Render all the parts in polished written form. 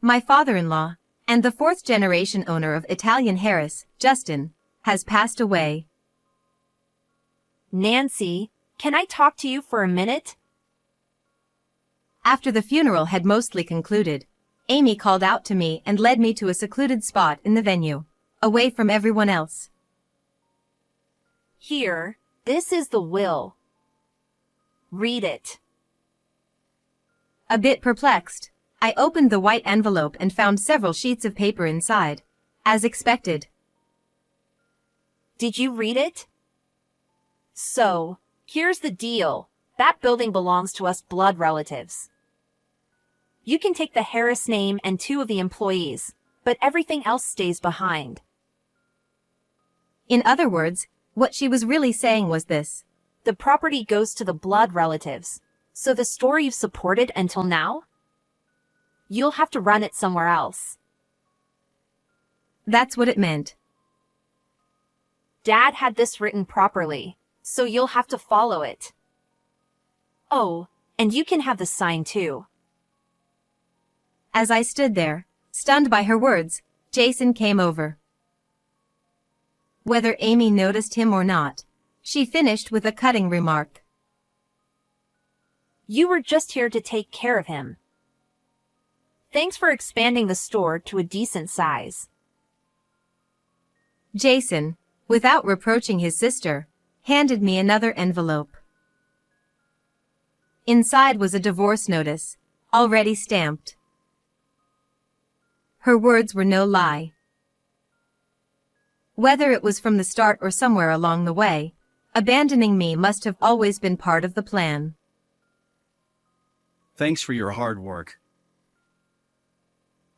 My father-in-law, and the fourth-generation owner of Italian Harris, Justin, has passed away. Nancy, can I talk to you for a minute? After the funeral had mostly concluded, Amy called out to me and led me to a secluded spot in the venue, away from everyone else. Here, this is the will. Read it. A bit perplexed, I opened the white envelope and found several sheets of paper inside, as expected. Did you read it? So, here's the deal. That building belongs to us blood relatives. You can take the Harris name and 2 of the employees, but everything else stays behind. In other words, what she was really saying was this. The property goes to the blood relatives. So the store you've supported until now? You'll have to run it somewhere else. That's what it meant. Dad had this written properly, so you'll have to follow it. Oh, and you can have the sign too. As I stood there, stunned by her words, Jason came over. Whether Amy noticed him or not, she finished with a cutting remark. You were just here to take care of him. Thanks for expanding the store to a decent size. Jason, without reproaching his sister, handed me another envelope. Inside was a divorce notice, already stamped. Her words were no lie. Whether it was from the start or somewhere along the way, abandoning me must have always been part of the plan. Thanks for your hard work.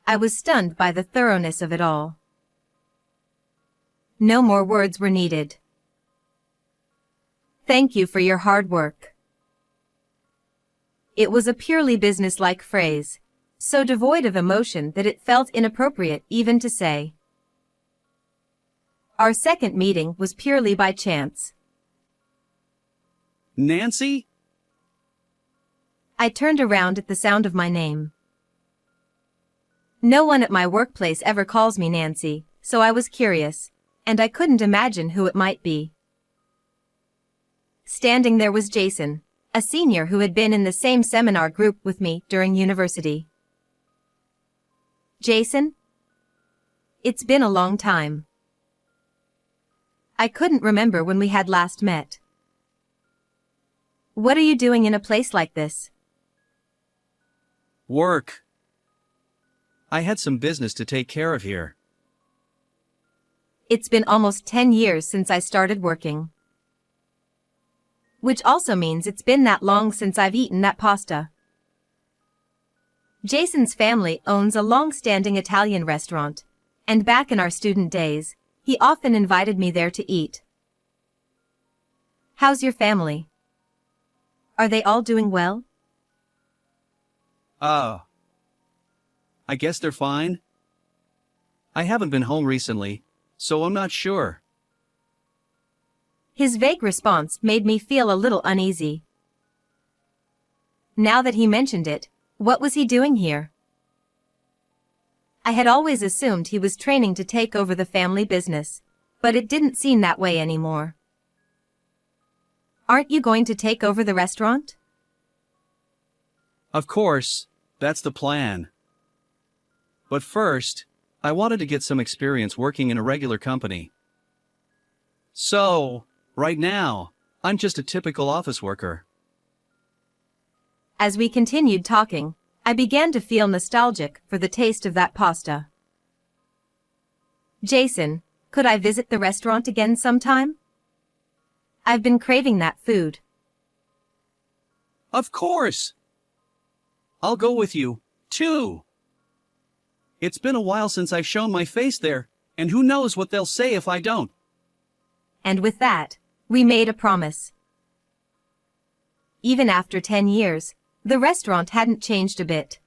I was stunned by the thoroughness of it all. No more words were needed. Thank you for your hard work. It was a purely businesslike phrase, so devoid of emotion that it felt inappropriate even to say. Our second meeting was purely by chance. Nancy? I turned around at the sound of my name. No one at my workplace ever calls me Nancy, so I was curious, and I couldn't imagine who it might be. Standing there was Jason, a senior who had been in the same seminar group with me during university. Jason? It's been a long time. I couldn't remember when we had last met. What are you doing in a place like this? Work. I had some business to take care of here. It's been almost 10 years since I started working. Which also means it's been that long since I've eaten that pasta. Jason's family owns a long-standing Italian restaurant, and back in our student days, he often invited me there to eat. How's your family? Are they all doing well? I guess they're fine. I haven't been home recently, so I'm not sure. His vague response made me feel a little uneasy. Now that he mentioned it, what was he doing here? I had always assumed he was training to take over the family business, but it didn't seem that way anymore. Aren't you going to take over the restaurant? Of course, that's the plan. But first, I wanted to get some experience working in a regular company. So, right now, I'm just a typical office worker. As we continued talking, I began to feel nostalgic for the taste of that pasta. Jason, could I visit the restaurant again sometime? I've been craving that food. Of course! I'll go with you, too. It's been a while since I've shown my face there, and who knows what they'll say if I don't. And with that, we made a promise. Even after 10 years, the restaurant hadn't changed a bit.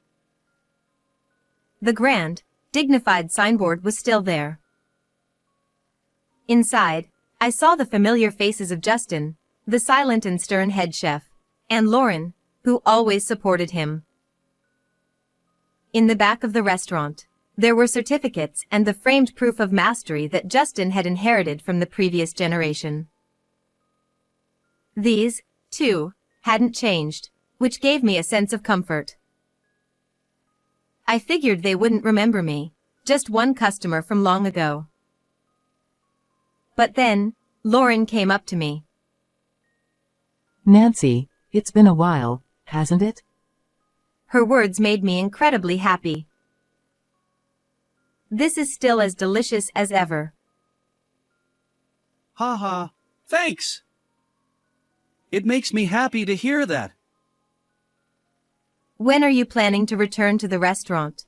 The grand, dignified signboard was still there. Inside, I saw the familiar faces of Justin, the silent and stern head chef, and Lauren, who always supported him. In the back of the restaurant, there were certificates and the framed proof of mastery that Justin had inherited from the previous generation. These, too, hadn't changed, which gave me a sense of comfort. I figured they wouldn't remember me, just one customer from long ago. But then, Lauren came up to me. Nancy, it's been a while, hasn't it? Her words made me incredibly happy. This is still as delicious as ever. Haha, thanks! It makes me happy to hear that. When are you planning to return to the restaurant?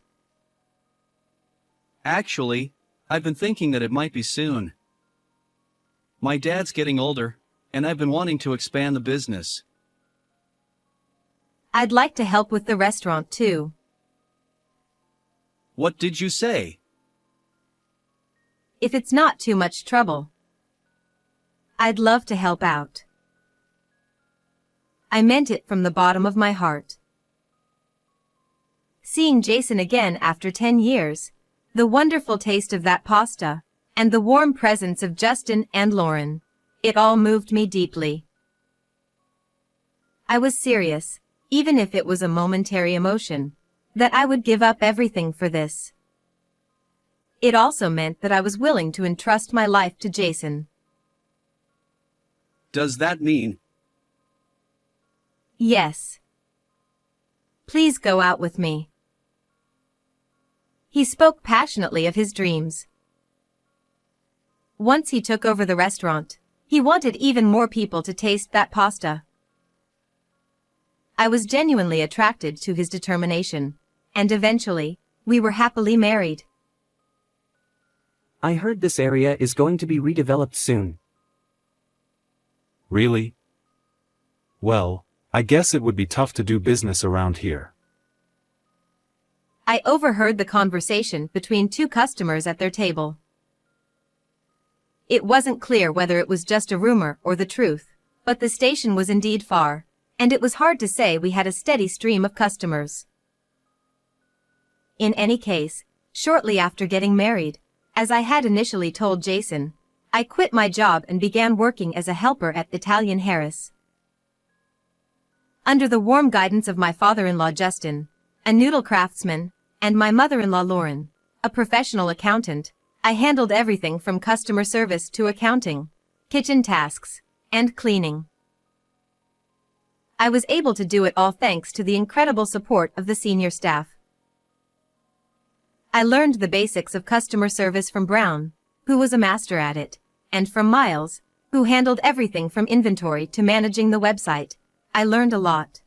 Actually, I've been thinking that it might be soon. My dad's getting older, and I've been wanting to expand the business. I'd like to help with the restaurant too. What did you say? If it's not too much trouble. I'd love to help out. I meant it from the bottom of my heart. Seeing Jason again after 10 years, the wonderful taste of that pasta, and the warm presence of Justin and Lauren, it all moved me deeply. I was serious, even if it was a momentary emotion, that I would give up everything for this. It also meant that I was willing to entrust my life to Jason. Does that mean? Yes. Please go out with me. He spoke passionately of his dreams. Once he took over the restaurant, he wanted even more people to taste that pasta. I was genuinely attracted to his determination, and eventually, we were happily married. I heard this area is going to be redeveloped soon. Really? Well, I guess it would be tough to do business around here. I overheard the conversation between two customers at their table. It wasn't clear whether it was just a rumor or the truth, but the station was indeed far, and it was hard to say we had a steady stream of customers. In any case, shortly after getting married, as I had initially told Jason, I quit my job and began working as a helper at Italian Harris. Under the warm guidance of my father-in-law Justin, a noodle craftsman, and my mother-in-law Lauren, a professional accountant, I handled everything from customer service to accounting, kitchen tasks, and cleaning. I was able to do it all thanks to the incredible support of the senior staff. I learned the basics of customer service from Brown, who was a master at it, and from Miles, who handled everything from inventory to managing the website. I learned a lot.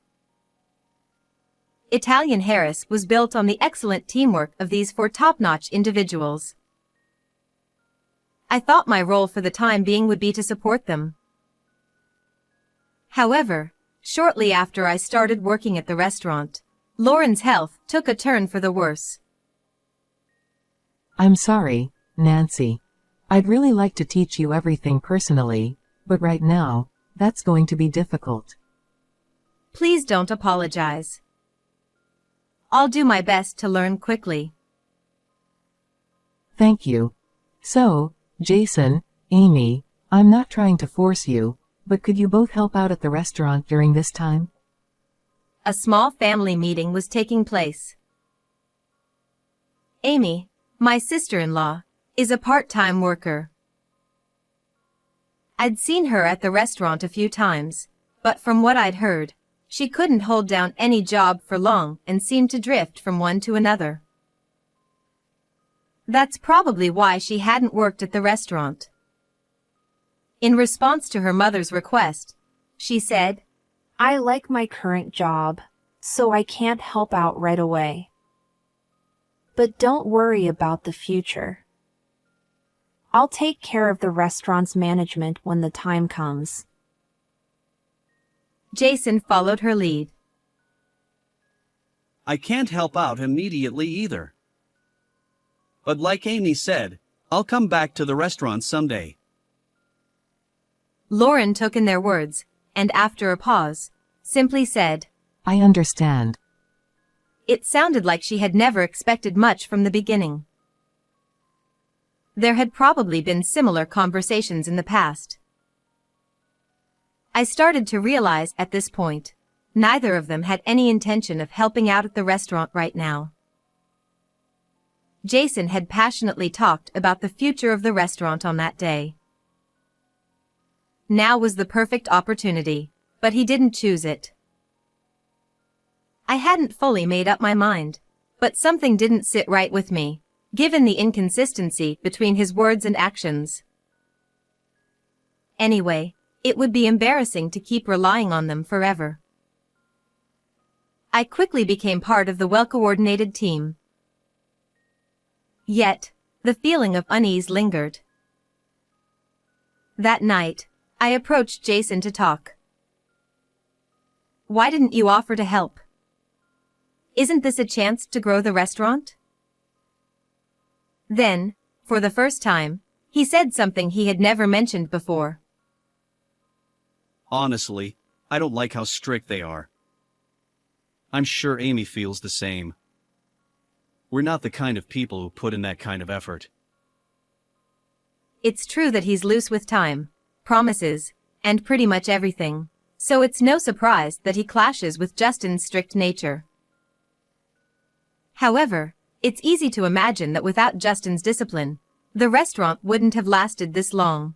Italian Harris was built on the excellent teamwork of these four top-notch individuals. I thought my role for the time being would be to support them. However, shortly after I started working at the restaurant, Lauren's health took a turn for the worse. I'm sorry, Nancy. I'd really like to teach you everything personally, but right now, that's going to be difficult. Please don't apologize. I'll do my best to learn quickly. Thank you. So, Jason, Amy, I'm not trying to force you, but could you both help out at the restaurant during this time? A small family meeting was taking place. Amy, my sister-in-law, is a part-time worker. I'd seen her at the restaurant a few times, but from what I'd heard, she couldn't hold down any job for long and seemed to drift from one to another. That's probably why she hadn't worked at the restaurant. In response to her mother's request, she said, I like my current job, so I can't help out right away. But don't worry about the future. I'll take care of the restaurant's management when the time comes. Jason followed her lead. I can't help out immediately either. But like Amy said, I'll come back to the restaurant someday. Lauren took in their words, and after a pause, simply said, I understand. It sounded like she had never expected much from the beginning. There had probably been similar conversations in the past. I started to realize at this point, neither of them had any intention of helping out at the restaurant right now. Jason had passionately talked about the future of the restaurant on that day. Now was the perfect opportunity, but he didn't choose it. I hadn't fully made up my mind, but something didn't sit right with me, given the inconsistency between his words and actions. Anyway, it would be embarrassing to keep relying on them forever. I quickly became part of the well-coordinated team. Yet, the feeling of unease lingered. That night, I approached Jason to talk. Why didn't you offer to help? Isn't this a chance to grow the restaurant? Then, for the first time, he said something he had never mentioned before. Honestly, I don't like how strict they are. I'm sure Amy feels the same. We're not the kind of people who put in that kind of effort. It's true that he's loose with time, promises, and pretty much everything, so it's no surprise that he clashes with Justin's strict nature. However, it's easy to imagine that without Justin's discipline, the restaurant wouldn't have lasted this long.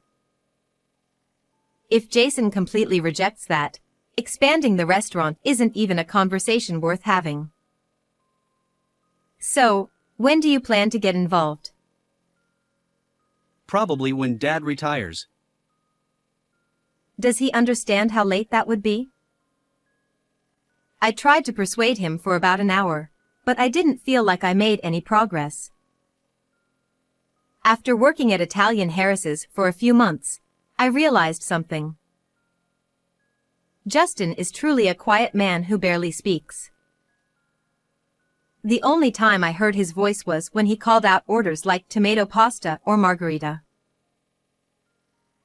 If Jason completely rejects that, expanding the restaurant isn't even a conversation worth having. So, when do you plan to get involved? Probably when Dad retires. Does he understand how late that would be? I tried to persuade him for about an hour, but I didn't feel like I made any progress. After working at Italian Harris's for a few months, I realized something. Justin is truly a quiet man who barely speaks. The only time I heard his voice was when he called out orders like tomato pasta or margarita.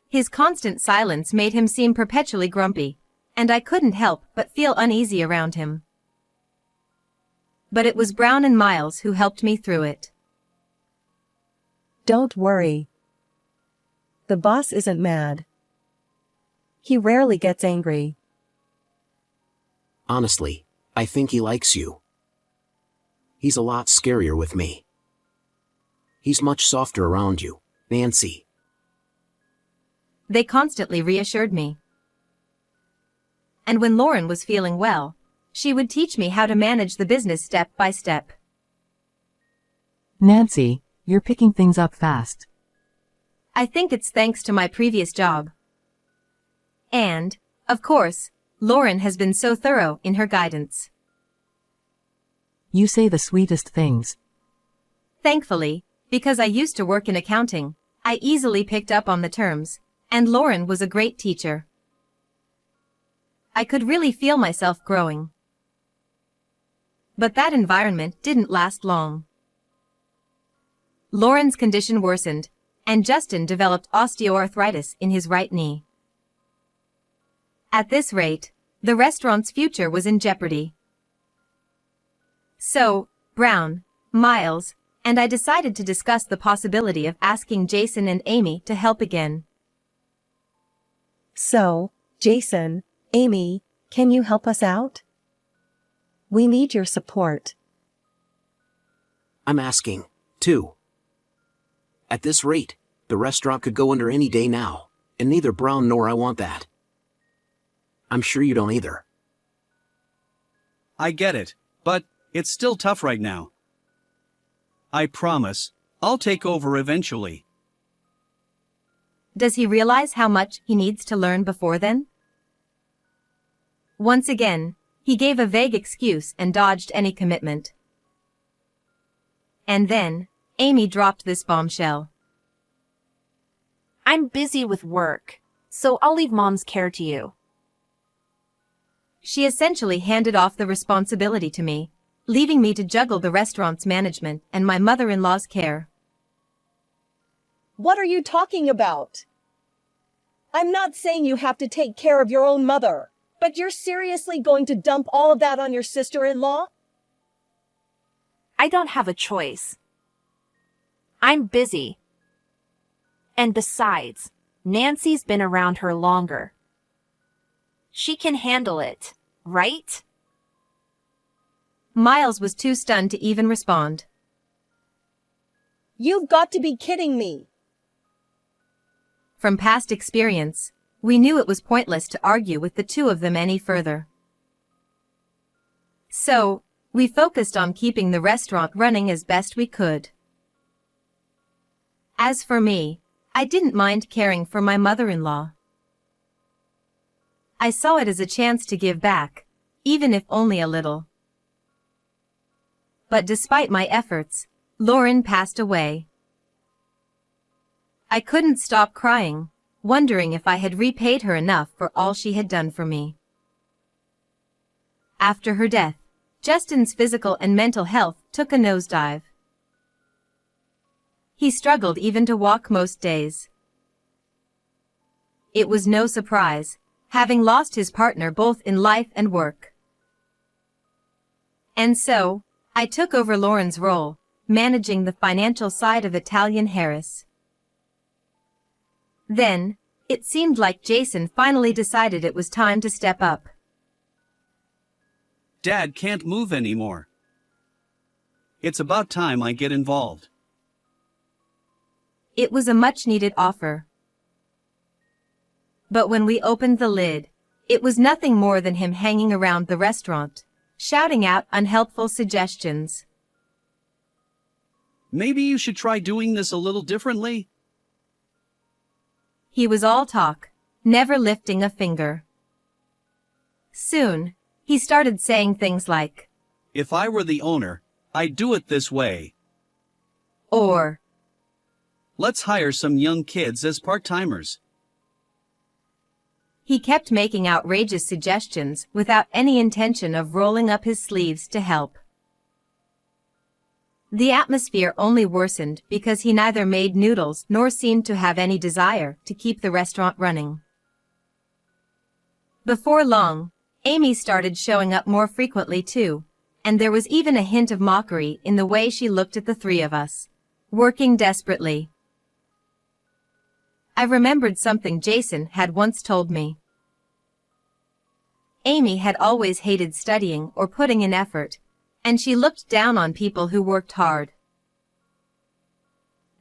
His constant silence made him seem perpetually grumpy, and I couldn't help but feel uneasy around him. But it was Brown and Miles who helped me through it. Don't worry. The boss isn't mad. He rarely gets angry. Honestly, I think he likes you. He's a lot scarier with me. He's much softer around you, Nancy. They constantly reassured me. And when Lauren was feeling well, she would teach me how to manage the business step by step. Nancy, you're picking things up fast. I think it's thanks to my previous job. And, of course, Lauren has been so thorough in her guidance. You say the sweetest things. Thankfully, because I used to work in accounting, I easily picked up on the terms, and Lauren was a great teacher. I could really feel myself growing. But that environment didn't last long. Lauren's condition worsened, and Justin developed osteoarthritis in his right knee. At this rate, the restaurant's future was in jeopardy. So, Brown, Miles, and I decided to discuss the possibility of asking Jason and Amy to help again. So, Jason, Amy, can you help us out? We need your support. I'm asking, too. At this rate, the restaurant could go under any day now, and neither Brown nor I want that. I'm sure you don't either. I get it, but it's still tough right now. I promise, I'll take over eventually. Does he realize how much he needs to learn before then? Once again, he gave a vague excuse and dodged any commitment. And then, Amy dropped this bombshell. I'm busy with work, so I'll leave Mom's care to you. She essentially handed off the responsibility to me, leaving me to juggle the restaurant's management and my mother-in-law's care. What are you talking about? I'm not saying you have to take care of your own mother, but you're seriously going to dump all of that on your sister-in-law? I don't have a choice. I'm busy. And besides, Nancy's been around her longer. She can handle it, right? Miles was too stunned to even respond. You've got to be kidding me. From past experience, we knew it was pointless to argue with the two of them any further. So, we focused on keeping the restaurant running as best we could. As for me, I didn't mind caring for my mother-in-law. I saw it as a chance to give back, even if only a little. But despite my efforts, Lauren passed away. I couldn't stop crying, wondering if I had repaid her enough for all she had done for me. After her death, Justin's physical and mental health took a nosedive. He struggled even to walk most days. It was no surprise, having lost his partner both in life and work. And so, I took over Lauren's role, managing the financial side of Italian Harris. Then, it seemed like Jason finally decided it was time to step up. Dad can't move anymore. It's about time I get involved. It was a much-needed offer. But when we opened the lid, it was nothing more than him hanging around the restaurant, shouting out unhelpful suggestions. Maybe you should try doing this a little differently? He was all talk, never lifting a finger. Soon, he started saying things like, If I were the owner, I'd do it this way. or, Let's hire some young kids as part-timers. he kept making outrageous suggestions without any intention of rolling up his sleeves to help. The atmosphere only worsened because he neither made noodles nor seemed to have any desire to keep the restaurant running. Before long, Amy started showing up more frequently too, and there was even a hint of mockery in the way she looked at the three of us, working desperately. I remembered something Jason had once told me. Amy had always hated studying or putting in effort, and she looked down on people who worked hard.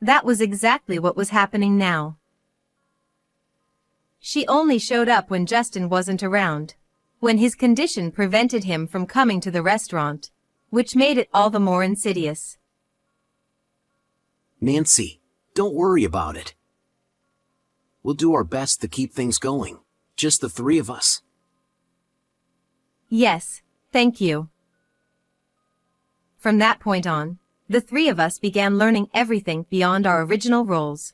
That was exactly what was happening now. She only showed up when Justin wasn't around, when his condition prevented him from coming to the restaurant, which made it all the more insidious. Nancy, don't worry about it. We'll do our best to keep things going. Just the three of us. Yes, thank you. From that point on, the three of us began learning everything beyond our original roles.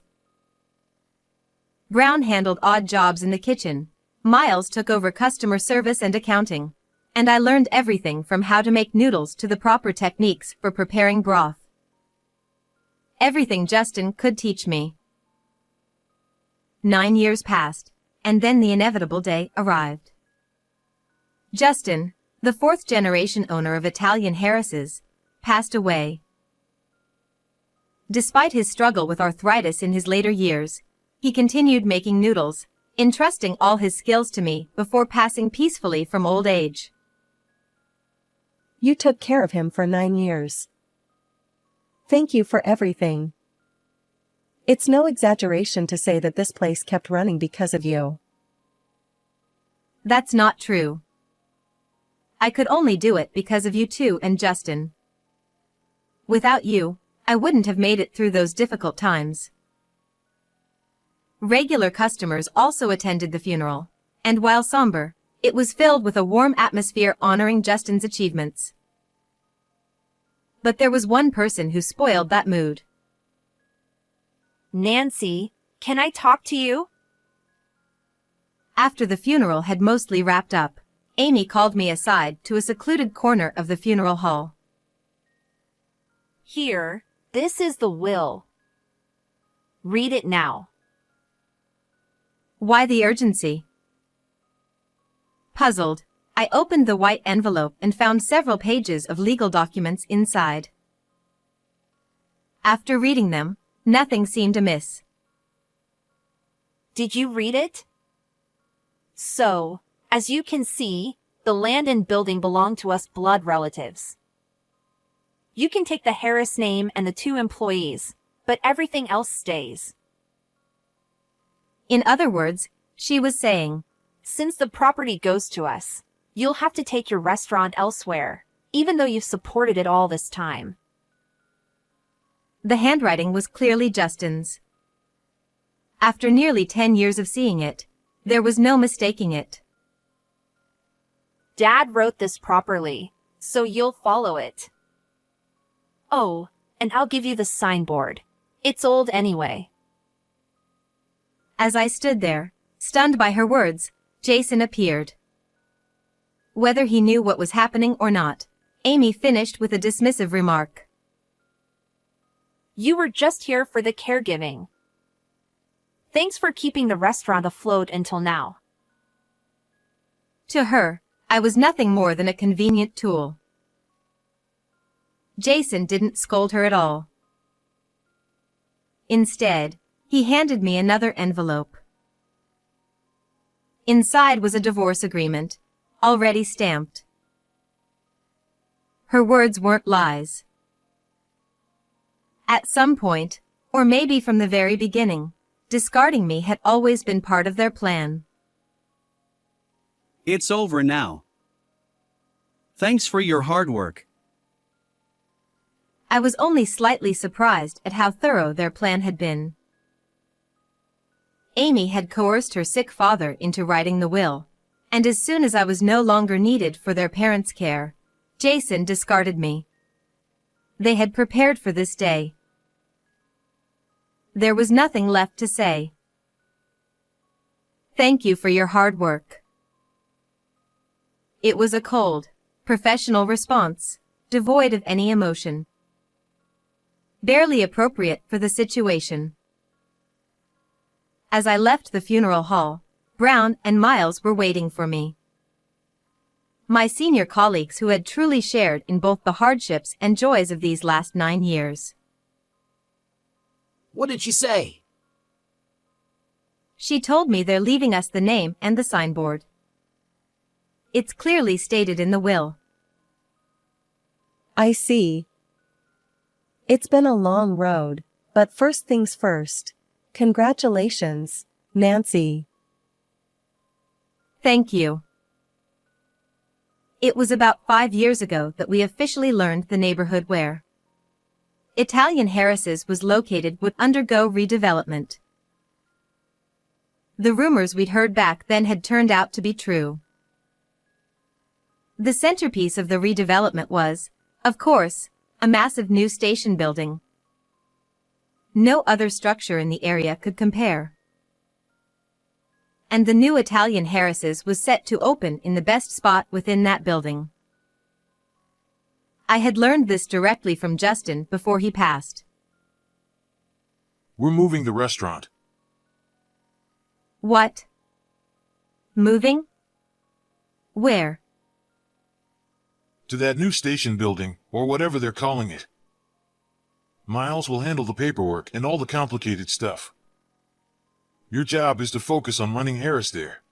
Brown handled odd jobs in the kitchen, Miles took over customer service and accounting, and I learned everything from how to make noodles to the proper techniques for preparing broth. Everything Justin could teach me. 9 years passed, and then the inevitable day arrived. Justin, the fourth-generation owner of Italian Harris's, passed away. Despite his struggle with arthritis in his later years, he continued making noodles, entrusting all his skills to me before passing peacefully from old age. You took care of him for 9 years. Thank you for everything. It's no exaggeration to say that this place kept running because of you. That's not true. I could only do it because of you two and Justin. Without you, I wouldn't have made it through those difficult times. Regular customers also attended the funeral, and while somber, it was filled with a warm atmosphere honoring Justin's achievements. But there was one person who spoiled that mood. Nancy, can I talk to you? After the funeral had mostly wrapped up, Amy called me aside to a secluded corner of the funeral hall. Here, this is the will. Read it now. Why the urgency? Puzzled, I opened the white envelope and found several pages of legal documents inside. After reading them, nothing seemed amiss. Did you read it? So, as you can see, the land and building belong to us blood relatives. You can take the Harris name and the 2 employees, but everything else stays. In other words, she was saying, Since the property goes to us, you'll have to take your restaurant elsewhere, even though you've supported it all this time. The handwriting was clearly Justin's. After nearly 10 years of seeing it, there was no mistaking it. Dad wrote this properly, so you'll follow it. Oh, and I'll give you the signboard. It's old anyway. As I stood there, stunned by her words, Jason appeared. Whether he knew what was happening or not, Amy finished with a dismissive remark. You were just here for the caregiving. Thanks for keeping the restaurant afloat until now. To her, I was nothing more than a convenient tool. Jason didn't scold her at all. Instead, he handed me another envelope. Inside was a divorce agreement, already stamped. Her words weren't lies. At some point, or maybe from the very beginning, discarding me had always been part of their plan. It's over now. Thanks for your hard work. I was only slightly surprised at how thorough their plan had been. Amy had coerced her sick father into writing the will, and as soon as I was no longer needed for their parents' care, Jason discarded me. They had prepared for this day. There was nothing left to say. Thank you for your hard work. It was a cold, professional response, devoid of any emotion. Barely appropriate for the situation. As I left the funeral hall, Brown and Miles were waiting for me. My senior colleagues who had truly shared in both the hardships and joys of these last 9 years. What did she say? She told me they're leaving us the name and the signboard. It's clearly stated in the will. I see. It's been a long road, but first things first. Congratulations, Nancy. Thank you. It was about 5 years ago that we officially learned the neighborhood where Italian Harris's was located would undergo redevelopment. The rumors we'd heard back then had turned out to be true. The centerpiece of the redevelopment was, of course, a massive new station building. No other structure in the area could compare. And the new Italian Harris's was set to open in the best spot within that building. I had learned this directly from Justin before he passed. We're moving the restaurant. What? Moving? Where? To that new station building, or whatever they're calling it. Miles will handle the paperwork and all the complicated stuff. Your job is to focus on running Harris there.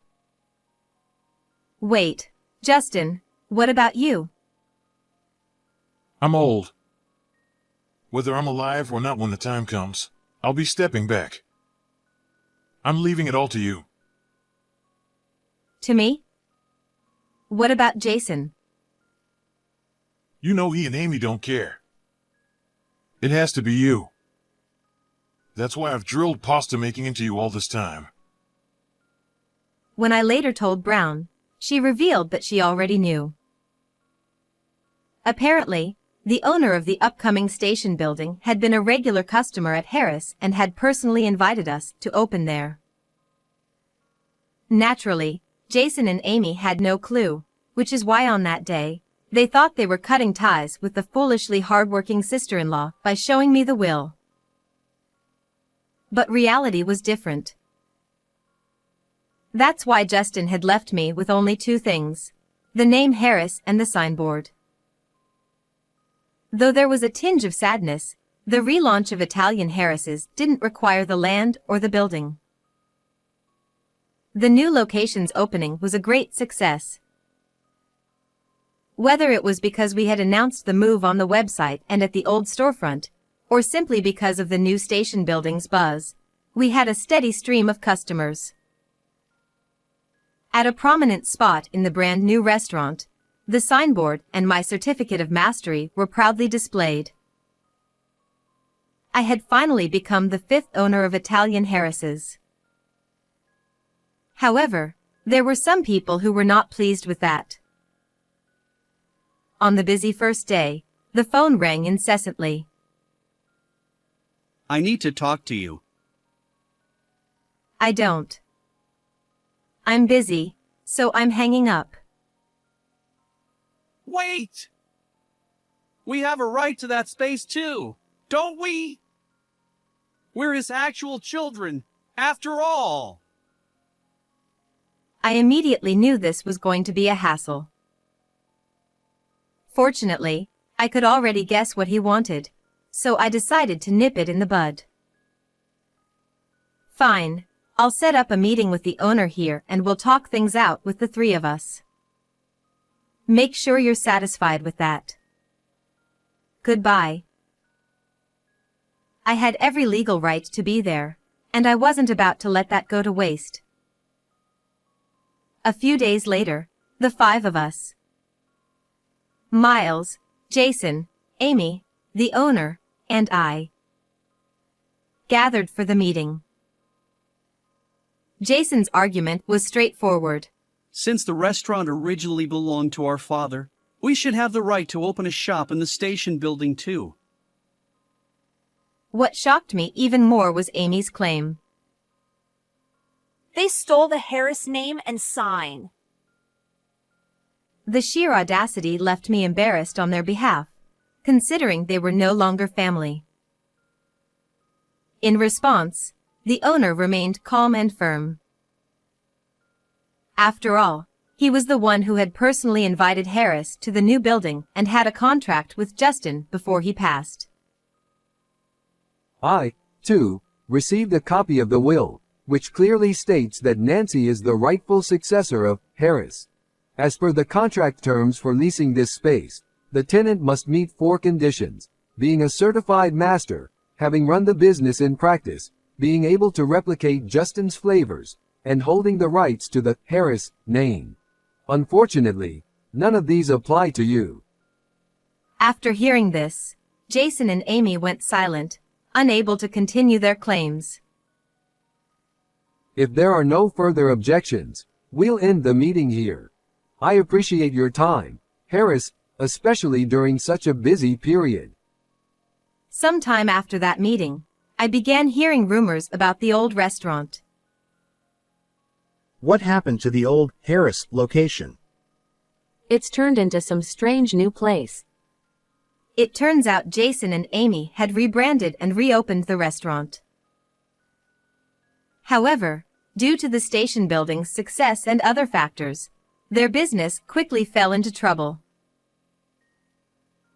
Wait, Justin, what about you? I'm old. Whether I'm alive or not when the time comes, I'll be stepping back. I'm leaving it all to you. To me? What about Jason? You know he and Amy don't care. It has to be you. That's why I've drilled pasta making into you all this time. When I later told Brown, she revealed that she already knew. Apparently, the owner of the upcoming station building had been a regular customer at Harris and had personally invited us to open there. Naturally, Jason and Amy had no clue, which is why on that day, they thought they were cutting ties with the foolishly hardworking sister-in-law by showing me the will. But reality was different. That's why Justin had left me with only 2 things: the name Harris and the signboard. Though there was a tinge of sadness, The relaunch of Italian Harris's didn't require the land or the building. The new location's opening was a great success. Whether it was because we had announced the move on the website and at the old storefront, or simply because of the new station building's buzz, we had a steady stream of customers. At a prominent spot in the brand new restaurant, the signboard and my certificate of mastery were proudly displayed. I had finally become the 5th owner of Italian Harris's. However, there were some people who were not pleased with that. On the busy first day, the phone rang incessantly. I need to talk to you. I don't. I'm busy, so I'm hanging up. Wait! We have a right to that space too, don't we? We're his actual children, after all. I immediately knew this was going to be a hassle. Fortunately, I could already guess what he wanted, so I decided to nip it in the bud. Fine, I'll set up a meeting with the owner here and we'll talk things out with the 3 of us. Make sure you're satisfied with that. Goodbye. I had every legal right to be there, and I wasn't about to let that go to waste. A few days later, the 5 of us, Miles, Jason, Amy, the owner, and I, gathered for the meeting. Jason's argument was straightforward. Since the restaurant originally belonged to our father, we should have the right to open a shop in the station building too. What shocked me even more was Amy's claim. They stole the Harris name and sign. The sheer audacity left me embarrassed on their behalf, considering they were no longer family. In response, the owner remained calm and firm. After all, he was the one who had personally invited Harris to the new building and had a contract with Justin before he passed. I, too, received a copy of the will, which clearly states that Nancy is the rightful successor of Harris. As per the contract terms for leasing this space, the tenant must meet 4 conditions: being a certified master, having run the business in practice, being able to replicate Justin's flavors, and holding the rights to the Harris name. Unfortunately, none of these apply to you. After hearing this, Jason and Amy went silent, unable to continue their claims. If there are no further objections, we'll end the meeting here. I appreciate your time, Harris, especially during such a busy period. Sometime after that meeting, I began hearing rumors about the old restaurant. What happened to the old Harris location? It's turned into some strange new place. It turns out Jason and Amy had rebranded and reopened the restaurant. However, due to the station building's success and other factors, their business quickly fell into trouble.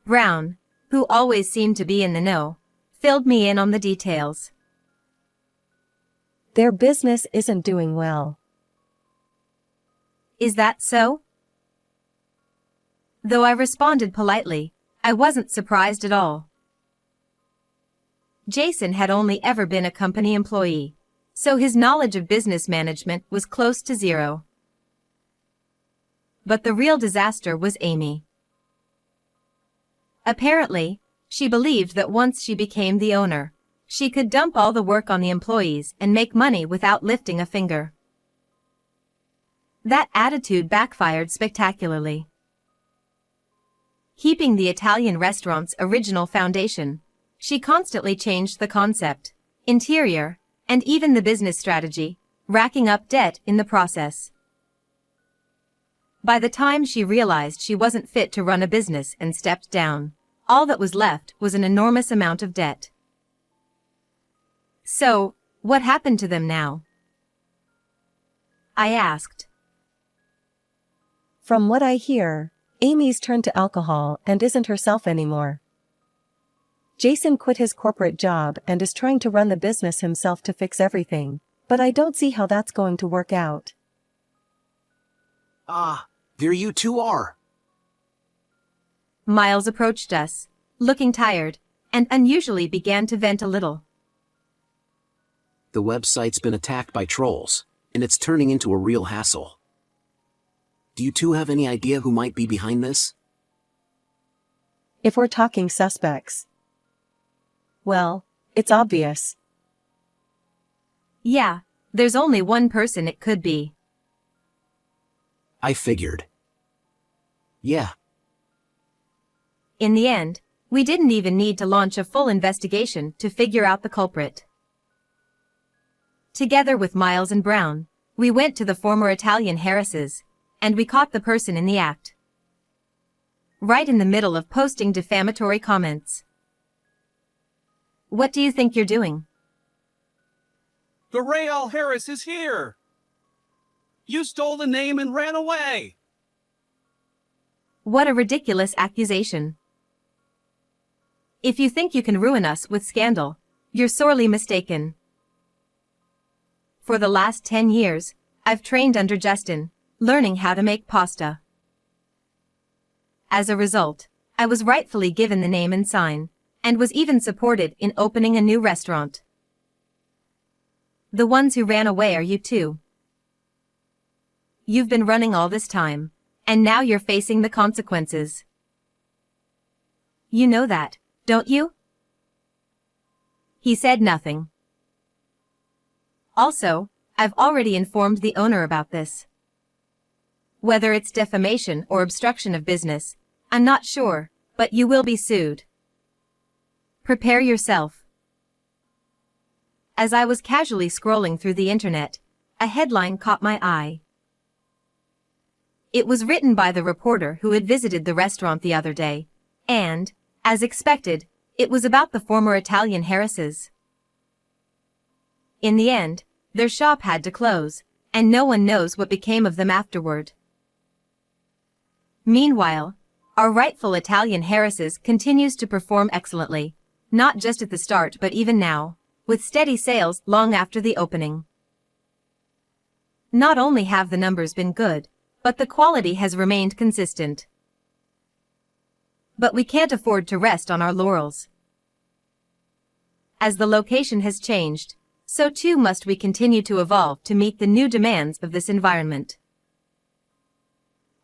Brown, who always seemed to be in the know, filled me in on the details. Their business isn't doing well. Is that so? Though I responded politely, I wasn't surprised at all. Jason had only ever been a company employee, so his knowledge of business management was close to zero. But the real disaster was Amy. Apparently, she believed that once she became the owner, she could dump all the work on the employees and make money without lifting a finger. That attitude backfired spectacularly. Keeping the Italian restaurant's original foundation, she constantly changed the concept, interior, and even the business strategy, racking up debt in the process. By the time she realized she wasn't fit to run a business and stepped down, all that was left was an enormous amount of debt. So, what happened to them now? I asked. From what I hear, Amy's turned to alcohol and isn't herself anymore. Jason quit his corporate job and is trying to run the business himself to fix everything, but I don't see how that's going to work out. There you two are. Miles approached us, looking tired, and unusually began to vent a little. The website's been attacked by trolls, and it's turning into a real hassle. Do you two have any idea who might be behind this? If we're talking suspects, well, it's obvious. Yeah, there's only one person it could be. I figured. Yeah. In the end, we didn't even need to launch a full investigation to figure out the culprit. Together with Miles and Brown, we went to the former Italian Harris's, and we caught the person in the act. Right in the middle of posting defamatory comments. What do you think you're doing? The Real Harris is here! You stole the name and ran away! What a ridiculous accusation. If you think you can ruin us with scandal, you're sorely mistaken. For the last 10 years, I've trained under Justin, learning how to make pasta. As a result, I was rightfully given the name and sign, and was even supported in opening a new restaurant. The ones who ran away are you two. You've been running all this time, and now you're facing the consequences. You know that, don't you? He said nothing. Also, I've already informed the owner about this. Whether it's defamation or obstruction of business, I'm not sure, but you will be sued. Prepare yourself. As I was casually scrolling through the internet, a headline caught my eye. It was written by the reporter who had visited the restaurant the other day, and, as expected, it was about the former Italian Harris's. In the end, their shop had to close, and no one knows what became of them afterward. Meanwhile, our rightful Italian Harris's continues to perform excellently, not just at the start but even now, with steady sales long after the opening. Not only have the numbers been good, but the quality has remained consistent. But we can't afford to rest on our laurels. As the location has changed, so too must we continue to evolve to meet the new demands of this environment.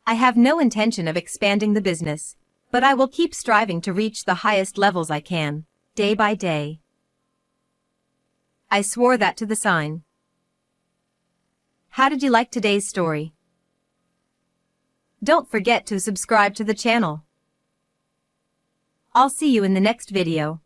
I have no intention of expanding the business, but I will keep striving to reach the highest levels I can, day by day. I swore that to the sign. How did you like today's story? Don't forget to subscribe to the channel. I'll see you in the next video.